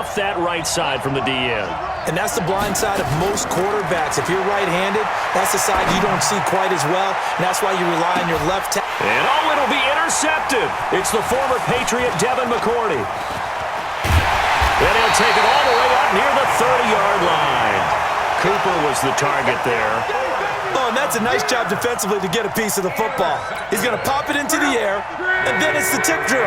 off that right side from the DN. And that's the blind side of most quarterbacks. If you're right-handed, that's the side you don't see quite as well, and that's why you rely on your left tackle. And it'll be intercepted. It's the former Patriot Devin McCourty. And he'll take it all the way up near the 30-yard line. Cooper was the target there. Oh, and that's a nice job defensively to get a piece of the football. He's going to pop it into the air, and then it's the tip drill.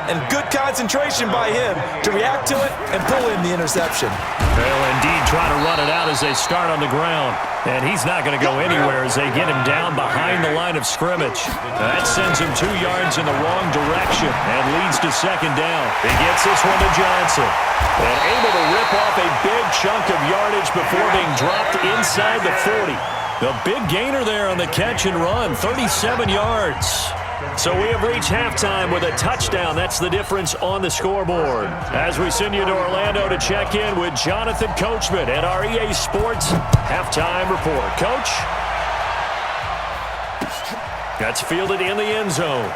And good concentration by him to react to it and pull in the interception. They'll indeed try to run it out as they start on the ground. And he's not going to go anywhere as they get him down behind the line of scrimmage. That sends him 2 yards in the wrong direction and leads to second down. He gets this one to Johnson. And able to rip off a big chunk of yardage before being dropped inside the 40. The big gainer there on the catch and run, 37 yards. So we have reached halftime with a touchdown. That's the difference on the scoreboard. As we send you to Orlando to check in with Jonathan Coachman at our EA Sports Halftime Report. Coach? That's fielded in the end zone.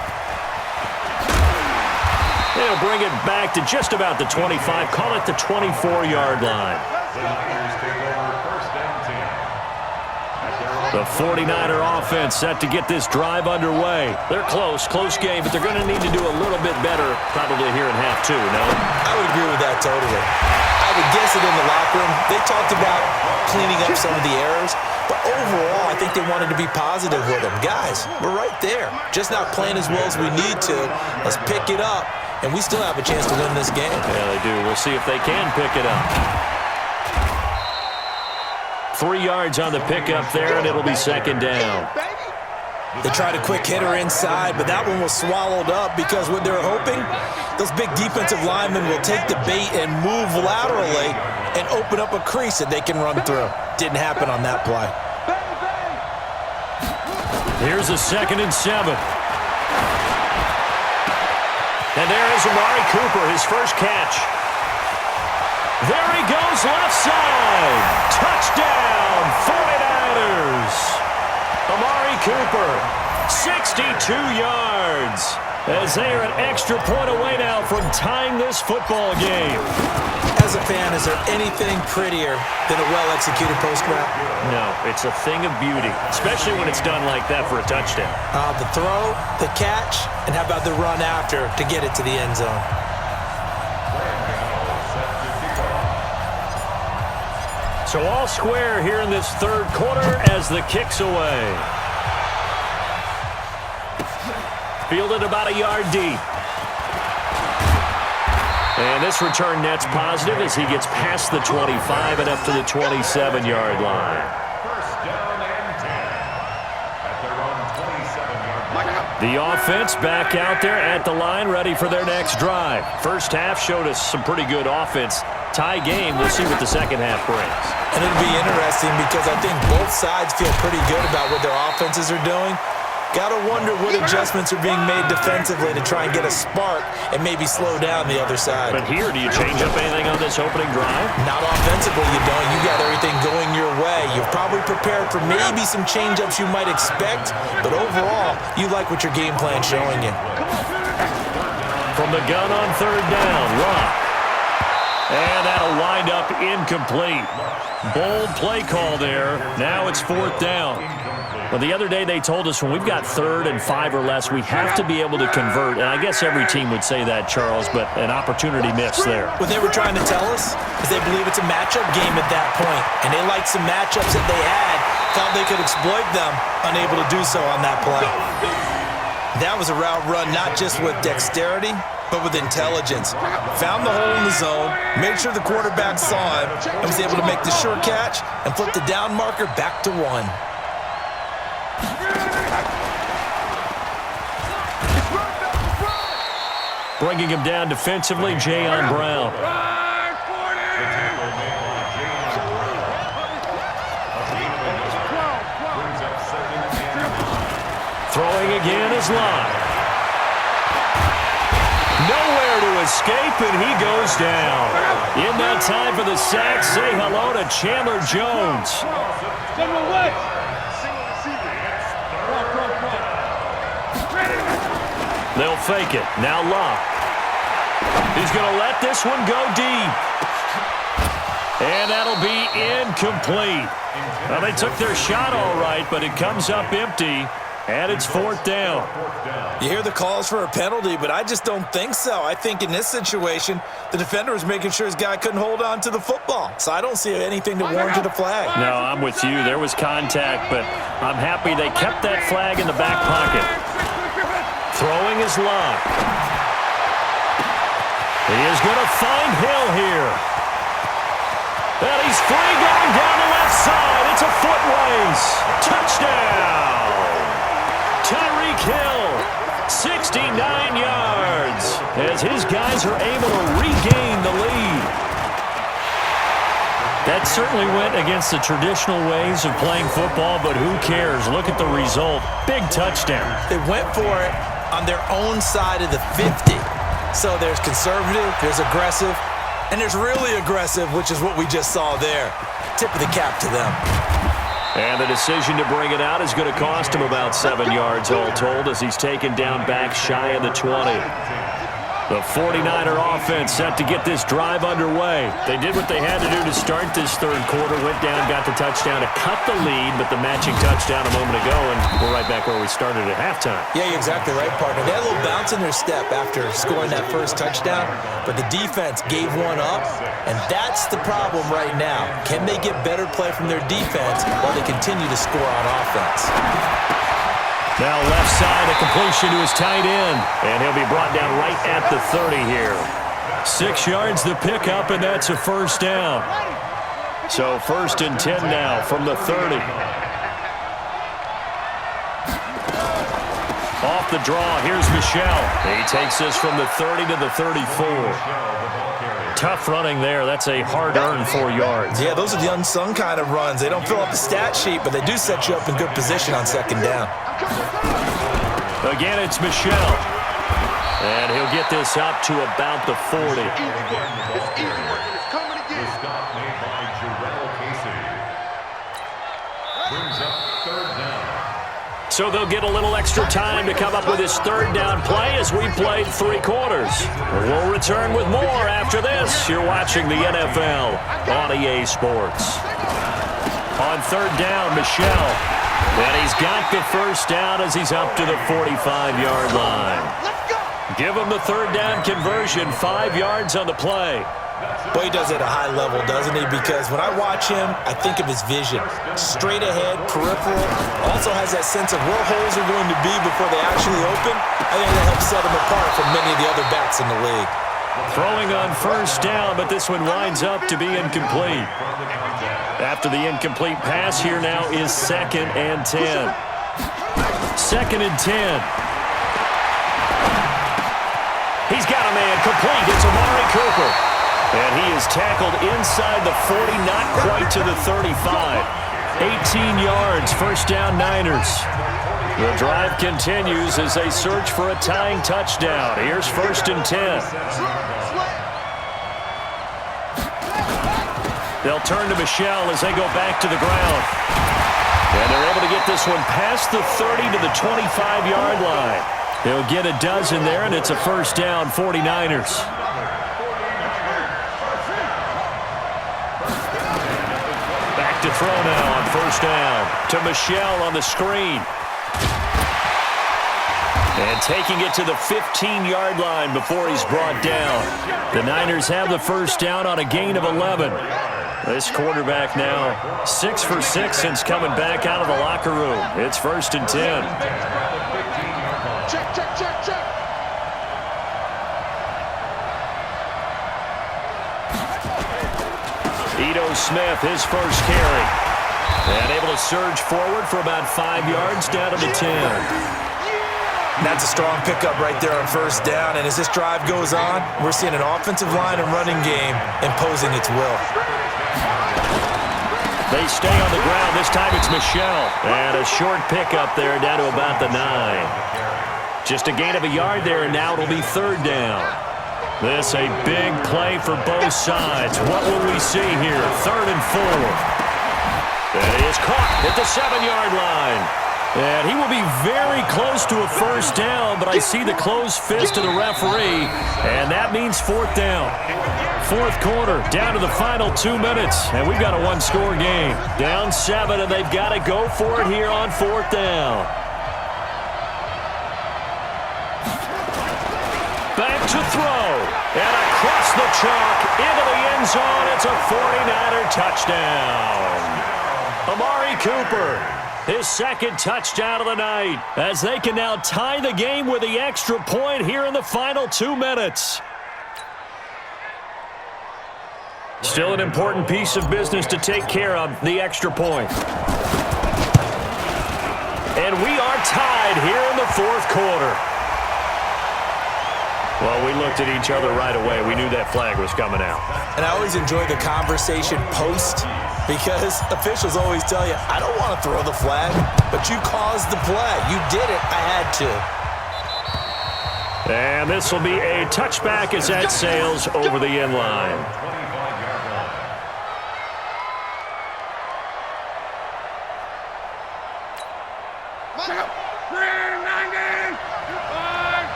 They'll bring it back to just about the 25. Call it the 24-yard line. The 49er offense set to get this drive underway. They're close game, but they're going to need to do a little bit better probably here in half two, no? I would agree with that totally. I would guess it in the locker room. They talked about cleaning up some of the errors, but overall, I think they wanted to be positive with them. Guys, we're right there. Just not playing as well as we need to. Let's pick it up, and we still have a chance to win this game. Yeah, they do. We'll see if they can pick it up. 3 yards on the pickup there, and it'll be second down. They tried a quick hitter inside, but that one was swallowed up because what they're hoping, those big defensive linemen will take the bait and move laterally and open up a crease that they can run through. Didn't happen on that play. Here's a 2nd and 7. And there is Amari Cooper, his first catch. There he goes, left side. Touchdown, 49ers. Amari Cooper, 62 yards. As they are an extra point away now from tying this football game. As a fan, is there anything prettier than a well-executed post route? No, it's a thing of beauty, especially when it's done like that for a touchdown. The throw, the catch, and how about the run after to get it to the end zone? So all square here in this third quarter as the kick's away. Fielded about a yard deep. And this return net's positive as he gets past the 25 and up to the 27-yard line. The offense back out there at the line, ready for their next drive. First half showed us some pretty good offense. Tie game, we'll see what the second half brings. And it'll be interesting because I think both sides feel pretty good about what their offenses are doing. Got to wonder what adjustments are being made defensively to try and get a spark and maybe slow down the other side. But here, do you change up anything on this opening drive? Not offensively, you don't. You got everything going your way. You've probably prepared for maybe some change-ups you might expect, but overall, you like what your game plan's showing you. From the gun on third down, Rock. And that'll wind up incomplete. Bold play call there. Now it's fourth down. Well, the other day they told us when we've got 3rd and 5 or less, we have to be able to convert. And I guess every team would say that, Charles, but an opportunity missed there. What they were trying to tell us is they believe it's a matchup game at that point. And they liked some matchups that they had, thought they could exploit them, unable to do so on that play. That was a route run not just with dexterity, but with intelligence. Found the hole in the zone, made sure the quarterback saw him, and was able to make the short catch and flip the down marker back to 1. Bringing him down defensively, Jayon Brown. Throwing again is Lott. Nowhere to escape, and he goes down. In that time for the sack, say hello to Chandler Jones. They'll fake it. Now Lott. He's going to let this one go deep. And that'll be incomplete. Well, they took their shot all right, but it comes up empty, and it's 4th down. You hear the calls for a penalty, but I just don't think so. I think in this situation, the defender was making sure his guy couldn't hold on to the football. So I don't see anything to warrant a flag. No, I'm with you. There was contact, but I'm happy they kept that flag in the back pocket. Throwing is Love. He is going to find Hill here. And he's free going down the left side. It's a foot race. Touchdown. Tyreek Hill, 69 yards, as his guys are able to regain the lead. That certainly went against the traditional ways of playing football, but who cares? Look at the result. Big touchdown. They went for it on their own side of the 50. So there's conservative, there's aggressive, and there's really aggressive, which is what we just saw there. Tip of the cap to them. And the decision to bring it out is going to cost him about 7 yards all told as he's taken down back shy of the 20. The 49er offense set to get this drive underway. They did what they had to do to start this third quarter, went down, got the touchdown to cut the lead, but the matching touchdown a moment ago, and we're right back where we started at halftime. Yeah, you're exactly right, partner. They had a little bounce in their step after scoring that first touchdown, but the defense gave one up, and that's the problem right now. Can they get better play from their defense while they continue to score on offense? Now left side, a completion to his tight end, and he'll be brought down right at the 30 here. 6 yards the pickup, and that's a first down. So 1st and 10 now from the 30. Off the draw, here's Michel. He takes this from the 30 to the 34. Tough running there. That's a hard-earned 4 yards. Yeah, those are the unsung kind of runs. They don't fill up the stat sheet, but they do set you up in good position on 2nd down. Again, it's Michel. And he'll get this up to about the 40. So they'll get a little extra time to come up with his 3rd down play as we played 3 quarters. We'll return with more after this. You're watching the NFL on EA Sports. On 3rd down, Michel. And he's got the first down as he's up to the 45-yard line. Give him the 3rd down conversion, 5 yards on the play. Boy, he does it at a high level, doesn't he? Because when I watch him, I think of his vision. Straight ahead, peripheral. Also has that sense of where holes are going to be before they actually open. I think that helps set him apart from many of the other backs in the league. Throwing on first down, but this one winds up to be incomplete. After the incomplete pass, here now is 2nd and 10. 2nd and 10. He's got a man complete. It's Amari Cooper. And he is tackled inside the 40, not quite to the 35. 18 yards, first down Niners. The drive continues as they search for a tying touchdown. Here's 1st and 10. They'll turn to Michel as they go back to the ground. And they're able to get this one past the 30 to the 25-yard line. They'll get a dozen there, and it's a first down, 49ers. Back to throw now on first down to Michel on the screen. And taking it to the 15-yard line before he's brought down. The Niners have the first down on a gain of 11. This quarterback now 6 for 6 since coming back out of the locker room. It's 1st and 10. Check, check, check, check. Ito Smith, his first carry. And able to surge forward for about 5 yards down to the 10. That's a strong pickup right there on first down. And as this drive goes on, we're seeing an offensive line and running game imposing its will. They stay on the ground. This time it's Michel. And a short pickup there down to about the 9. Just a gain of a yard there, and now it'll be 3rd down. This a big play for both sides. What will we see here? 3rd and 4. And it is caught at the 7-yard line. And he will be very close to a first down, but I see the closed fist of the referee, and that means fourth down. Fourth quarter, down to the final 2 minutes, and we've got a one-score game. Down 7, and they've got to go for it here on fourth down. Back to throw, and across the chalk, into the end zone. It's a 49er touchdown. Amari Cooper, his second touchdown of the night, as they can now tie the game with the extra point here in the final 2 minutes. Still an important piece of business to take care of, the extra point. And we are tied here in the fourth quarter. Well, we looked at each other right away. We knew that flag was coming out. And I always enjoy the conversation post, because officials always tell you, I don't want to throw the flag, but you caused the play. You did it. I had to. And this will be a touchback as that sails over the end line.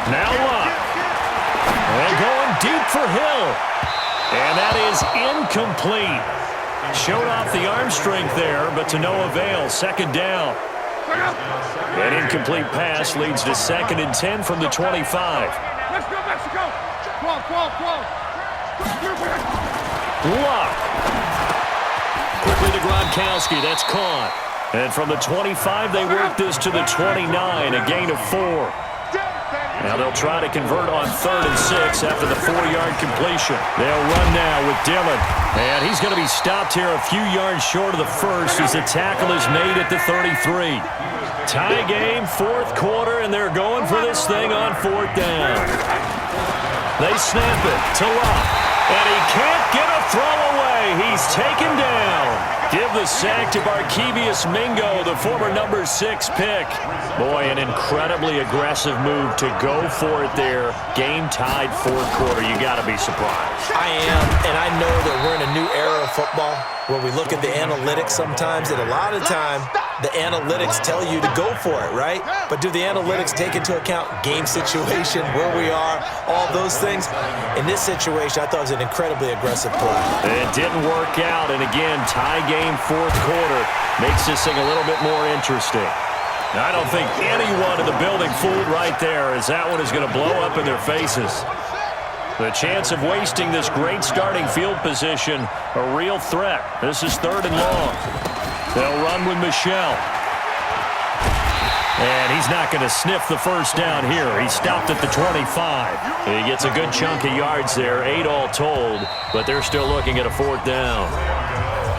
Now up. And going deep for Hill. And that is incomplete. Showed off the arm strength there, but to no avail. Second down. An incomplete pass leads to 2nd and 10 from the 25. Let's go, Mexico. 12. Luck. Quickly to Gronkowski. That's caught. And from the 25, they work this to the 29, a gain of 4. Now they'll try to convert on 3rd and 6 after the 4-yard completion. They'll run now with Dillon. And he's going to be stopped here a few yards short of the first as the tackle is made at the 33. Tie game, fourth quarter, and they're going for this thing on 4th down. They snap it to Luck. And he can't get a throw away. He's taken down. Give the sack to Barkevious Mingo, the former number 6 pick. Boy, an incredibly aggressive move to go for it there. Game tied fourth quarter. You got to be surprised. I am, and I know that we're in a new era of football where we look at the analytics sometimes, and a lot of time the analytics tell you to go for it, right? But do the analytics take into account game situation, where we are, all those things? In this situation, I thought it was an incredibly aggressive play. It didn't work out, and again, tie game fourth quarter makes this thing a little bit more interesting. I don't think anyone in the building fooled right there, as that one is going to blow up in their faces. The chance of wasting this great starting field position, a real threat. This is 3rd and long. They'll run with Michelle. And he's not going to sniff the first down here. He stopped at the 25. He gets a good chunk of yards there, 8 all told, but they're still looking at a 4th down.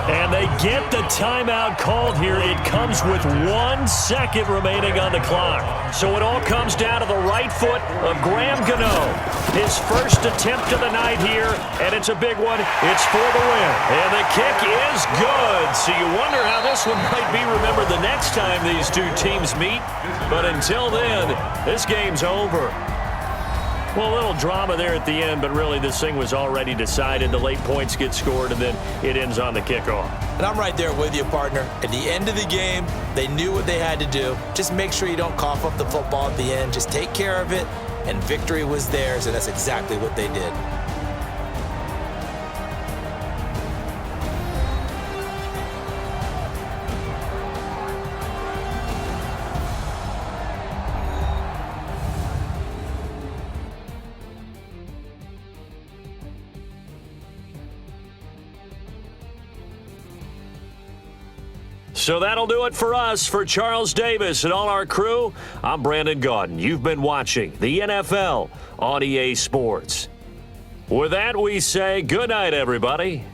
And they get the timeout called here. It comes with 1 second remaining on the clock. So it all comes down to the right foot of Graham Gano. His first attempt of the night here, and it's a big one. It's for the win. And the kick is good. So you wonder how this one might be remembered the next time these two teams meet. But until then, this game's over. Well, a little drama there at the end, but really this thing was already decided. The late points get scored, and then it ends on the kickoff. And I'm right there with you, partner. At the end of the game, they knew what they had to do. Just make sure you don't cough up the football at the end. Just take care of it, and victory was theirs, and that's exactly what they did. So that'll do it for us. For Charles Davis and all our crew, I'm Brandon Gaudin. You've been watching the NFL on EA Sports. With that, we say good night, everybody.